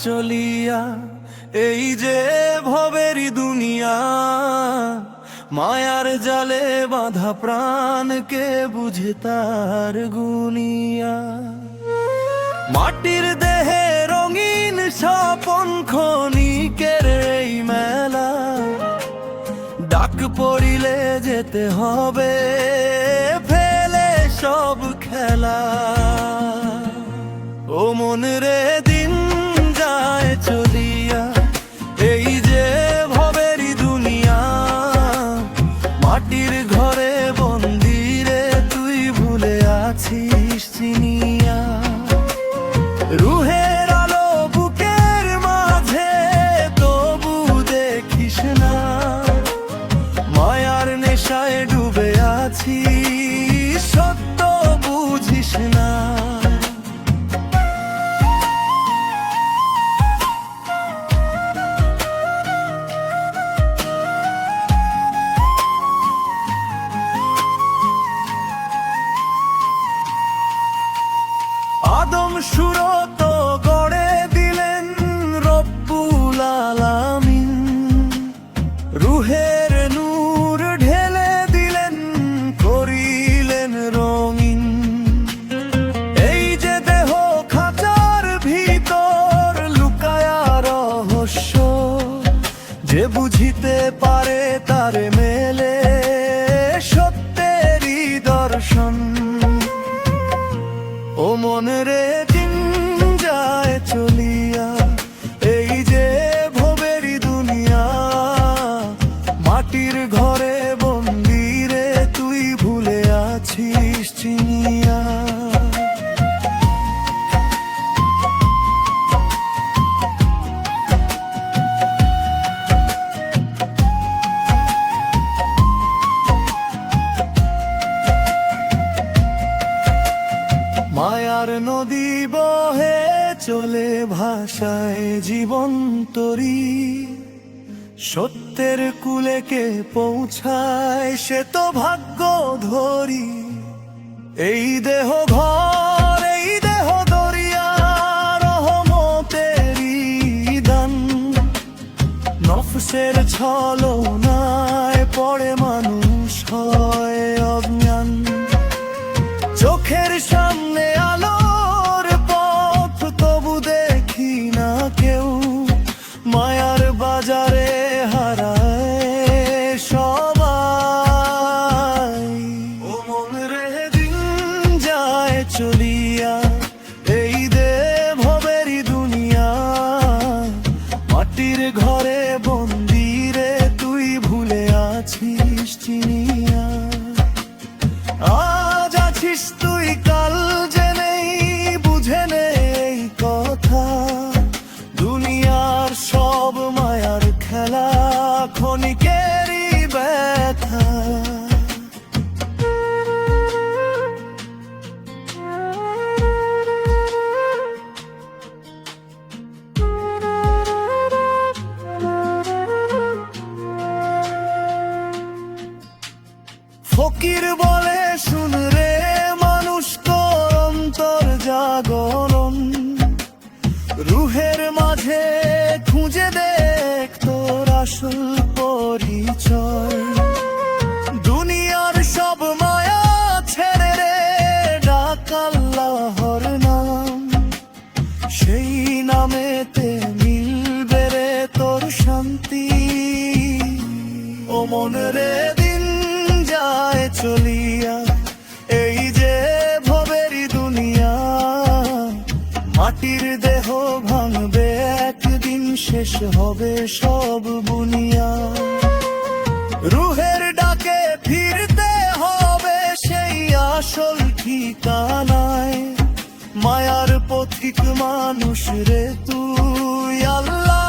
চলিয়া। এই যে ভবেরই দুনিয়া, মায়ার জালে বাঁধা প্রাণকে বুঝে তার গুনিয়া। মাটির দেহে রঙিন স্বপন ক্ষণিকের এই মেলা, ডাক পড়িলে যেতে হবে ফেলে সব খেলা। ও মন রে দিন যায় চলিয়া, এই যে ভবেরই দুনিয়া, মাটির ঘরে বন্দি রে তুই ভুলে আছিস চিনিয়া। রুহের আলো বুকের মাঝে তবু দেখিস না, মায়ার নেশায় ডুবে আছি সত্য বুঝিস না। আদম সুরত গড়ে দিলেন রব্বুল আলামিন, রুহের নূর ঢেলে দিলেন করিলেন রঙিন। এই যে দেহ খাঁচার ভিতর লুকায়া রহস্য, যে বুঝিতে পারে তার মেলে সত্যেরই দর্শন। ও মন রে দিন যায় চলিয়া, এই যে ভবেরই দুনিয়া, মাটির ঘরে বন্দি রে তুই ভুলে আছিস চিনিয়া। মায়ার নদী বহে চলে ভাষায় জীবন তরি, সত্যের কুলে কে পৌঁছায় সে তো ভাগ্য ধরি। এই দেহ ঘর এই দেহ দরিয়া, রহমতেরই দান, নফসের ছলনায় পড়ে মানুষ হয় অজ্ঞান। চোখের সামনে আলোর পথ তবু দেখি না কেউ, মায়ার বাজারে হারায় সবাই। ও মন রে দিন যায় চলিয়া, এই দে ভবেরই দুনিয়া, মাটির ঘরে বন্দি রে তুই ভুলে আছিস চিনিয়া। আজ আছিস তুই কাল যে নেই, বুঝে নেই কথা, দুনিয়ার সব মায়ার খেলা ক্ষণিকেরই ব্যথা। ফকির বলে শুন রে মানুষ তোর অন্তর জাগরণ, রুহের মাঝে খুঁজে দেখ তোর আসল পরিচয়। দুনিয়ার সব মায়া ছেড়ে রে ডাক আল্লাহর নাম, সেই নামেতে মিলবে রে তোর শান্তি। ও মন রে দিন যায় চলিয়া, এই যে ভবেরই দুনিয়া, মাটির দেহ ভাঙবে একদিন, শেষ হবে সব বুনিয়া। রুহের ডাকে ফিরতে হবে সেই আসল ঠিকানায়, মায়ার পথিক মানুষ রে তুই আল্লাহ